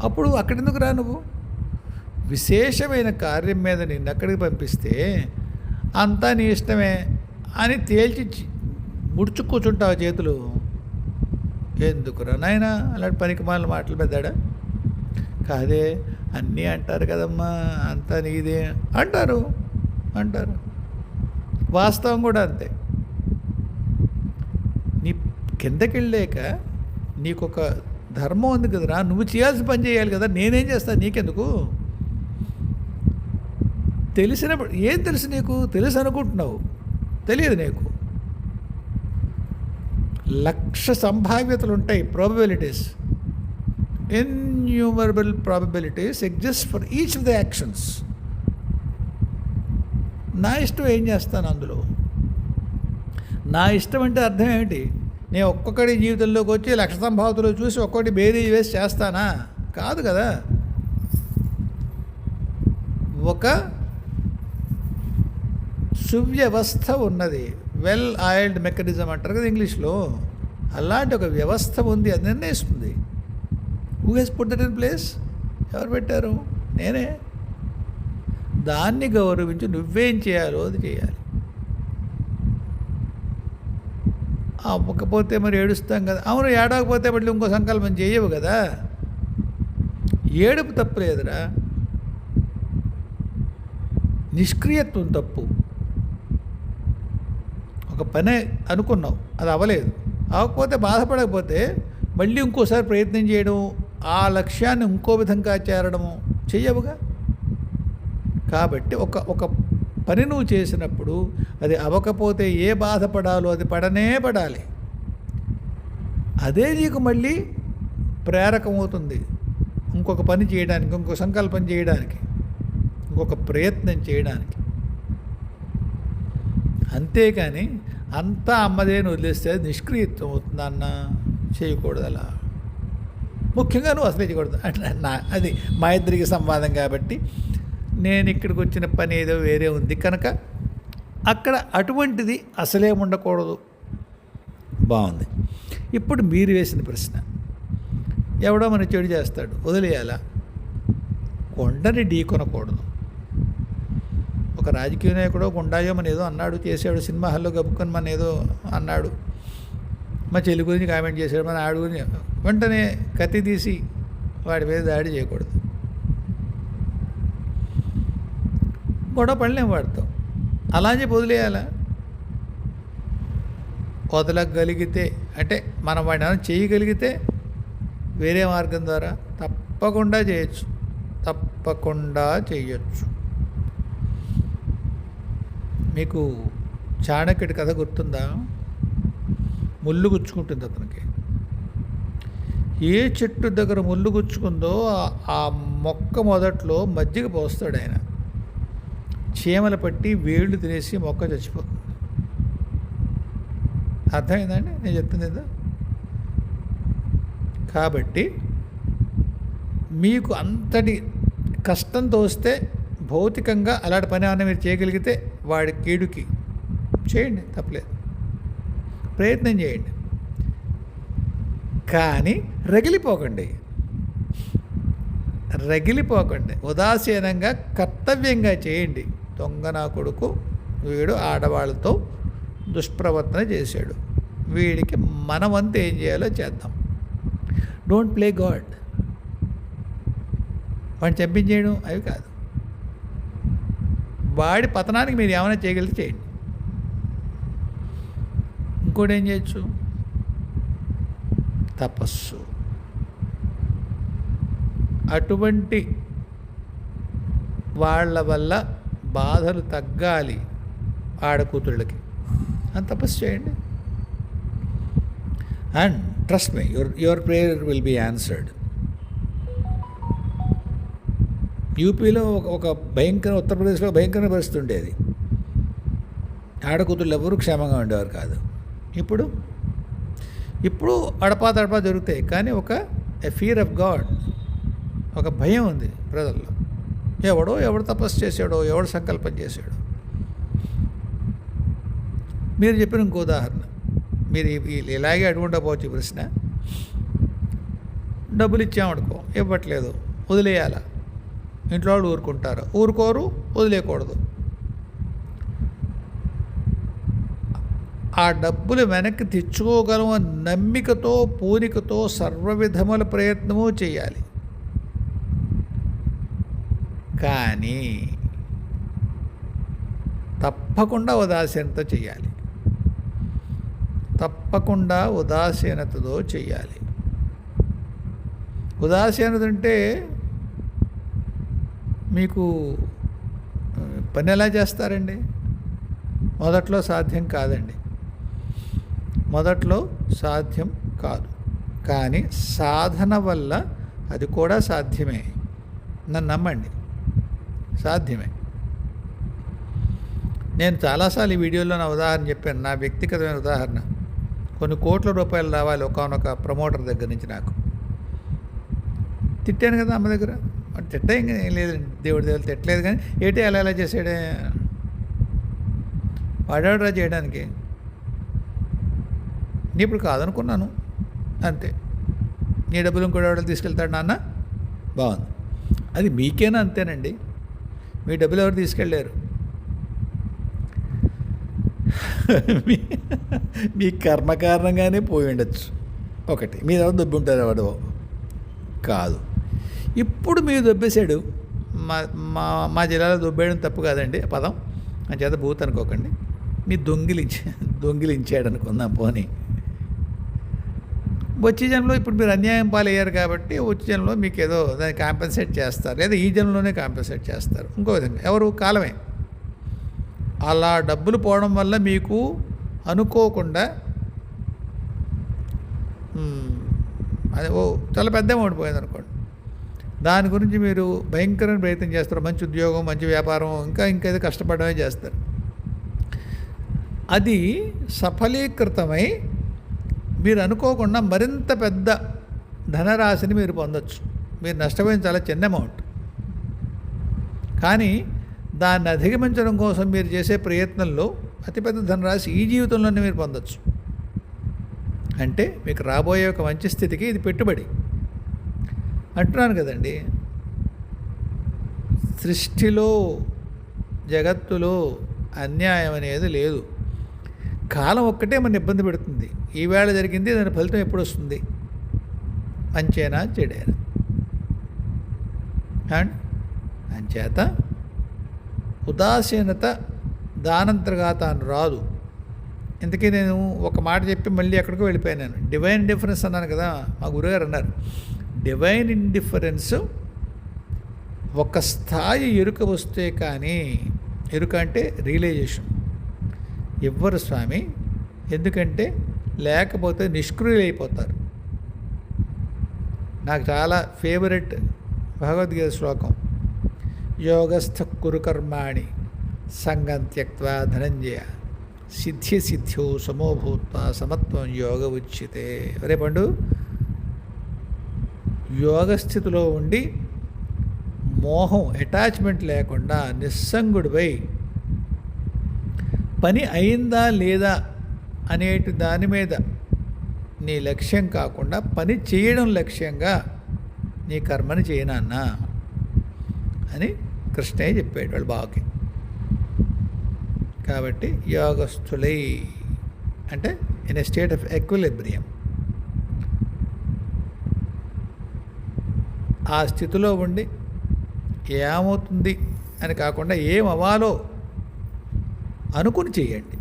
అప్పుడు అక్కడెందుకు రా నువ్వు? విశేషమైన కార్యం మీద నిన్ను అక్కడికి పంపిస్తే అంతా నీ ఇష్టమే అని తేల్చి ముడుచు కూర్చుంటావు చేతులు. ఎందుకురా నాయనా అలాంటి పనికిమాలిన మాటలు పెద్దాడా? కాదే అన్నీ అంటారు కదమ్మా, అంతా నీదే అంటారు. వాస్తవం కూడా అంతే. నీ కిందకి వెళ్ళాక నీకు ఒక ధర్మం ఉంది కదరా, నువ్వు చేయాల్సిన పని చేయాలి కదా. నేనేం చేస్తాను నీకెందుకు? తెలిసినప్పుడు ఏం తెలుసు నీకు? తెలుసు అనుకుంటున్నావు, తెలియదు నీకు. 1,00,000 సంభావ్యతలు ఉంటాయి, probabilities, innumerable probabilities exist for each of the actions. నా ఇష్టం ఏం చేస్తాను అందులో? నా ఇష్టం అంటే అర్థం ఏమిటి? నేను ఒక్కొక్కటి జీవితంలోకి వచ్చి 1,00,000 సంభావ్యతలు చూసి ఒక్కొక్కటి బేరీ వేసి చేస్తానా? కాదు కదా. ఒక సువ్యవస్థ ఉన్నది, వెల్ ఆయిల్డ్ మెకానిజం అంటారు కదా ఇంగ్లీష్లో. అలాంటి ఒక వ్యవస్థ ఉంది, అది నిర్ణయిస్తుంది. Who has put that in place? ఎవరు పెట్టారు? నేనే. దాన్ని గౌరవించి నువ్వేం చేయాలో అది చేయాలి. అవ్వకపోతే మరి ఏడుస్తాం కదా. అవును, ఏడవకపోతే మళ్ళీ ఇంకో సంకల్పం చేయవు కదా. ఏడుపు తప్పులేదురా, నిష్క్రియత్వం తప్పు. ఒక పని అనుకున్నావు, అది అవ్వలేదు, అవ్వకపోతే బాధపడకపోతే మళ్ళీ ఇంకోసారి ప్రయత్నం చేయడం, ఆ లక్ష్యాన్ని ఇంకో విధంగా చేరడము చెయ్యవుగా. కాబట్టి ఒక పని నువ్వు చేసినప్పుడు అది అవ్వకపోతే ఏ బాధపడాలో అది పడాలి. అదే నీకు మళ్ళీ ప్రేరకమవుతుంది ఇంకొక పని చేయడానికి, ఇంకొక సంకల్పం చేయడానికి, ఇంకొక ప్రయత్నం చేయడానికి. అంతేకాని అంతా అమ్మదేని వదిలేస్తే నిష్క్రియత్వం అవుతుంది అన్న. చేయకూడదు అలా. ముఖ్యంగా నువ్వు అసలే చేయకూడదు. అది మా ఇద్దరికి సంవాదం కాబట్టి నేను ఇక్కడికి వచ్చిన పని ఏదో వేరే ఉంది కనుక అక్కడ అటువంటిది అసలే ఉండకూడదు. బాగుంది. ఇప్పుడు మీరు వేసిన ప్రశ్న, ఎవడో మన చెడు చేస్తాడు, వదిలేయాలా? కొండని ఢీకొనకూడదు. ఒక రాజకీయ నాయకుడో గుండాయో మన ఏదో అన్నాడు, చేసాడు, సినిమా హాల్లో గబుక్కొని మన ఏదో అన్నాడు, మా చెల్లి గురించి కామెంట్ చేశాడు, మన ఆడు గురించి, వెంటనే కత్తి తీసి వాడి మీద దాడి చేయకూడదు. గొడవ పడలేం వాడితో, అలా అని చెప్పి వదిలేయాలా? వదలగలిగితే అంటే మనం వాడిని ఏమైనా చేయగలిగితే వేరే మార్గం ద్వారా తప్పకుండా చేయొచ్చు. మీకు చాణక్యుడి కథ గుర్తుందా? ముళ్ళు గుచ్చుకుంటుంది అతనికి. ఏ చెట్టు దగ్గర ముళ్ళు గుచ్చుకుందో ఆ మొక్క మొదట్లో మజ్జిగ పోస్తాడు ఆయన. చీమలు పట్టి వేళ్ళు తినేసి మొక్క చచ్చిపోతుంది. అర్థమైందండి నేను చెప్తుంది ఏదో? కాబట్టి మీకు అంతటి కష్టంతో వస్తే భౌతికంగా అలాంటి పని ఏమైనా మీరు చేయగలిగితే వాడి కీడుకి చేయండి, తప్పలేదు, ప్రయత్నం చేయండి. కానీ రగిలిపోకండి, ఉదాసీనంగా కర్తవ్యంగా చేయండి. దొంగ నా కొడుకు వీడు ఆడవాళ్ళతో దుష్ప్రవర్తన చేశాడు, వీడికి మనమంతా ఏం చేయాలో చేద్దాం. Don't play God. వాడిని చంపించేయడం అవి కాదు. వాడి పతనానికి మీరు ఏమైనా చేయగలిగితే చేయండి. ఇంకోటి ఏం చేయొచ్చు? తపస్సు. అటువంటి వాళ్ళ వల్ల బాధలు తగ్గాలి ఆడకూతుళ్ళకి అని తపస్సు చేయండి. And trust me, your prayer will be answered. యూపీలో ఒక ఉత్తరప్రదేశ్లో భయంకరమైన పరిస్థితి ఉండేది. ఆడకూతుళ్ళు ఎవరు క్షేమంగా ఉండేవారు కాదు. ఇప్పుడు అడపా జరుగుతాయి, కానీ ఒక ఫియర్ ఆఫ్ గాడ్, ఒక భయం ఉంది ప్రజల్లో. ఎవడు తపస్సు చేశాడో, ఎవడు సంకల్పం చేశాడో. మీరు చెప్పిన ఇంకో ఉదాహరణ, మీరు ఇలాగే అడుగుండకపోవచ్చు ప్రశ్న. డబ్బులు ఇచ్చామనుకో, ఇవ్వట్లేదు, వదిలేయాలా? ఇంట్లో వాళ్ళు ఊరుకుంటారు, ఊరుకోరు, వదిలేయకూడదు. ఆ డబ్బులు వెనక్కి తెచ్చుకోగలం అని నమ్మికతో పూనికతో సర్వవిధముల ప్రయత్నము చేయాలి. కానీ తప్పకుండా ఉదాసీనత చేయాలి. తప్పకుండా ఉదాసీనతతో చేయాలి. ఉదాసీనత అంటే మీకు పని ఎలా చేస్తారండి? మొదట్లో సాధ్యం కాదండి. మొదట్లో సాధ్యం కాదు. కానీ సాధన వల్ల అది కూడా సాధ్యమే. నన్ను నమ్మండి, సాధ్యమే. నేను చాలాసార్లు ఈ వీడియోలో నా ఉదాహరణ చెప్పాను, నా వ్యక్తిగతమైన ఉదాహరణ. కొన్ని కోట్ల రూపాయలు రావాలి ఒకనొక ప్రమోటర్ దగ్గర నుంచి. నాకు తిట్టాను కదా అమ్మ దగ్గర. తిట్టా ఇంకా ఏం లేదండి, దేవుడి దేవుడు తిట్టలేదు. కానీ ఏంటి ఎలా చేసాడే, వాడాడురా చేయడానికి. నీ ఇప్పుడు కాదనుకున్నాను అంతే. నీ డబ్బులు ఇంకోటి ఎవడో తీసుకెళ్తాడు నాన్న, బాగుంది. అది మీకేనా అంతేనండి. మీ డబ్బులు ఎవరు తీసుకెళ్ళారు? మీ కర్మ కారణంగానే పోయి ఉండొచ్చు. ఒకటి మీరు ఎవరు దొబ్బి ఉంటారు, ఎవడో కాదు. ఇప్పుడు మీరు దొబ్బేశాడు. మా జిల్లాలో దొబ్బేయడం తప్పు కాదండి పదం, అని చేత భూత్ అనుకోకండి. మీ దొంగిలించాడు అనుకుందాం. పోనీ వచ్చే జన్మలో ఇప్పుడు మీరు అన్యాయం పాలయ్యారు కాబట్టి వచ్చే జన్మలో మీకు ఏదో దాన్ని కాంపెన్సేట్ చేస్తారు, లేదా ఈ జన్మలోనే కాంపెన్సేట్ చేస్తారు. ఇంకో విధంగా ఎవరు కాలమే. అలా డబ్బులు పోవడం వల్ల మీకు అనుకోకుండా అది చాలా పెద్ద అమౌంట్ పోయింది అనుకోండి. దాని గురించి మీరు భయంకరమైన ప్రయత్నం చేస్తారు. మంచి ఉద్యోగం, మంచి వ్యాపారం, ఇంకా ఏదో కష్టపడమే చేస్తారు. అది సఫలీకృతమై మీరు అనుకోకుండా మరింత పెద్ద ధనరాశిని మీరు పొందొచ్చు. మీరు నష్టపోయిన చాలా చిన్న అమౌంట్, కానీ దాన్ని అధిగమించడం కోసం మీరు చేసే ప్రయత్నంలో అతిపెద్ద ధనరాశి ఈ జీవితంలోనే మీరు పొందొచ్చు. అంటే మీకు రాబోయే ఒక మంచి స్థితికి ఇది పెట్టుబడి అంటున్నాను కదండి. సృష్టిలో, జగత్తులో అన్యాయం అనేది లేదు. కాలం ఒక్కటే మన ఇబ్బంది పెడుతుంది. ఈవేళ జరిగింది, దాని ఫలితం ఎప్పుడు వస్తుంది? మంచేనా చెడేనా? అండ్ అంచేత ఉదాసీనత దానంతర్గాతాను రాదు. ఇంతకీ నేను ఒక మాట చెప్పి మళ్ళీ ఎక్కడికో వెళ్ళిపోయాను. నేను డివైన్ ఇండిఫరెన్స్ అన్నాను కదా, మా గురుగారు అన్నారు. డివైన్ ఇండిఫరెన్స్ ఒక స్థాయి ఎరుక వస్తే కానీ, ఎరుక అంటే రియలైజేషన్ ఇవ్వరు స్వామి. ఎందుకంటే లేకపోతే నిష్క్రియులైపోతారు. నాకు చాలా ఫేవరెట్ భగవద్గీత శ్లోకం, యోగస్థ కురు కర్మాణి సంగం త్యక్త్వా ధనంజయ సిద్ధ్యో సమోభూత్వా సమత్వం యోగ ఉచ్యతే. అరే పండు, యోగస్థితిలో ఉండి మోహం, అటాచ్మెంట్ లేకుండా నిస్సంగుడిపై పని అయిందా లేదా అనేటి దాని మీద నీ లక్ష్యం కాకుండా పని చేయడం లక్ష్యంగా నీ కర్మని చేయనన్నా అని కృష్ణయ్య చెప్పాడు వాళ్ళ బావకి. కాబట్టి యోగస్థులై అంటే ఇన్ ఏ స్టేట్ ఆఫ్ ఎక్విలిబ్రియం, ఆ స్థితిలో ఉండి ఏమవుతుంది అని కాకుండా ఏం అవ్వాలో అనుకుని చేయండి,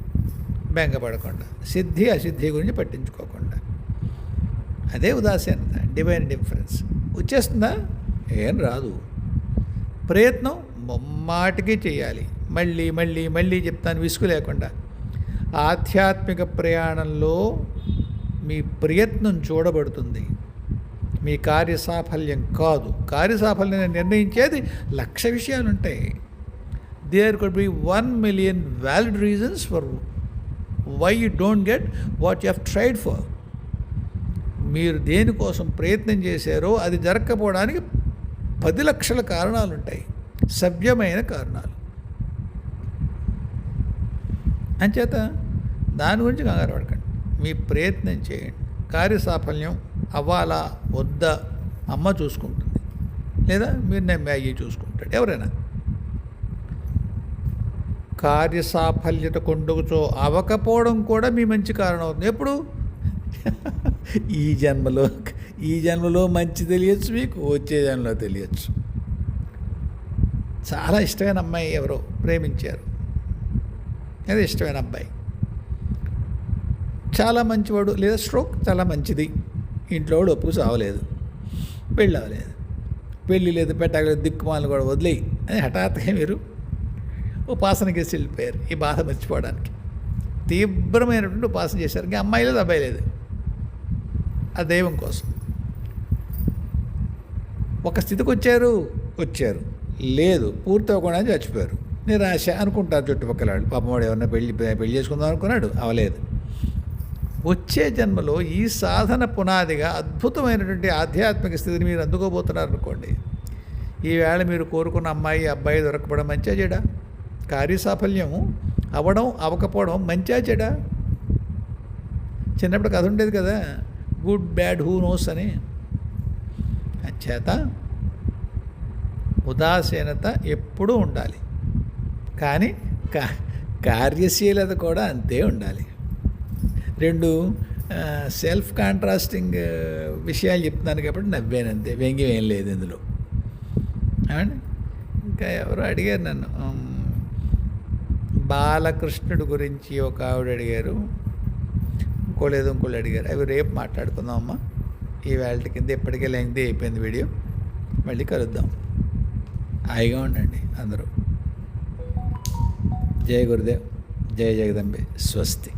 బెంగపడకుండా, సిద్ధి అసిద్ధి గురించి పట్టించుకోకుండా. అదే ఉదాసీనత, డివైన్ డిఫరెన్స్. వచ్చేస్తుందా? ఏం రాదు. ప్రయత్నం ముమ్మాటికి చేయాలి. మళ్ళీ మళ్ళీ మళ్ళీ చెప్తాను, విసుగు లేకుండా. ఆధ్యాత్మిక ప్రయాణంలో మీ ప్రయత్నం చూడబడుతుంది, మీ కార్యసాఫల్యం కాదు. కార్యసాఫల్యం నిర్ణయించేది లక్ష విషయాలు ఉంటాయి. There could be 1 million valid reasons for why you don't get what you have tried for. మీరు దేనికోసం ప్రయత్నం చేశారో అది జరగకపోవడానికి 10 లక్షల కారణాలు ఉంటాయి, సవ్యమైన కారణాలు. అంచేత దాని గురించి కంగారు పడకండి, మీ ప్రయత్నం చేయండి. కార్యసాఫల్యం అవ్వాలా వద్దా అమ్మ చూసుకుంటుంది, లేదా మీరు నేను మ్యాగీ చూసుకుంటాడు, ఎవరైనా. కార్యసాఫల్యత కొండుకుచో అవకపోవడం కూడా మీ మంచి కారణం అవుతుంది. ఎప్పుడు? ఈ జన్మలో మంచి తెలియచ్చు మీకు, వచ్చే జన్మలో తెలియచ్చు. చాలా ఇష్టమైన అమ్మాయి ఎవరో ప్రేమించారు, అది ఇష్టమైన అబ్బాయి చాలా మంచివాడు, లేదా స్ట్రోక్ చాలా మంచిది, ఇంట్లో వాడు ఒప్పుకు చావలేదు, పెళ్ళి అవ్వలేదు, పెళ్ళి లేదు పెట్టలేదు, దిక్కుమాలను కూడా వదిలేయి అని హఠాత్తుగా మీరు ఉపాసనకి వేసి వెళ్ళిపోయారు ఈ బాధ మర్చిపోవడానికి. తీవ్రమైనటువంటి ఉపాసన చేశారు, ఇంకా అమ్మాయి లేదు అబ్బాయి లేదు, ఆ దైవం కోసం. ఒక స్థితికి వచ్చారు లేదు, పూర్తి అవ్వకుండా చచ్చిపోయారు. నిరాశ అనుకుంటారు చుట్టుపక్కల వాళ్ళు, పాపం వాడు ఎవరన్నా పెళ్లి చేసుకుందాం అనుకున్నాడు, అవలేదు. వచ్చే జన్మలో ఈ సాధన పునాదిగా అద్భుతమైనటువంటి ఆధ్యాత్మిక స్థితిని మీరు అందుకోబోతున్నారు అనుకోండి. ఈవేళ మీరు కోరుకున్న అబ్బాయి దొరకపోవడం మంచిగా చెడా? కార్యసాఫల్యం అవ్వడం అవ్వకపోవడం మంచిగా చెడా? చిన్నప్పుడు కథ ఉండేది కదా, గుడ్ బ్యాడ్ హూ నోస్ అని. అంచేత ఉదాసీనత ఎప్పుడూ ఉండాలి, కానీ కార్యశీలత కూడా అంతే ఉండాలి. రెండు సెల్ఫ్ కాంట్రాస్టింగ్ విషయాలు చెప్తున్నాను కాబట్టి నవ్వాను అంతే, వ్యంగ్యం ఏం లేదు ఇందులో. ఏమండి, ఇంకా ఎవరో అడిగారు నన్ను, బాలకృష్ణుడు గురించి ఒక ఆవిడ అడిగారు, ఇంకోళ్ళు అడిగారు. అవి రేపు మాట్లాడుకుందాం అమ్మా. ఈ వేళ కింద ఇప్పటికే లెంగ్తీ అయిపోయింది వీడియో, మళ్ళీ కలుద్దాం. హాయిగా ఉండండి అందరూ. జయ గురుదేవ్, జయ జగదంబే, స్వస్తి.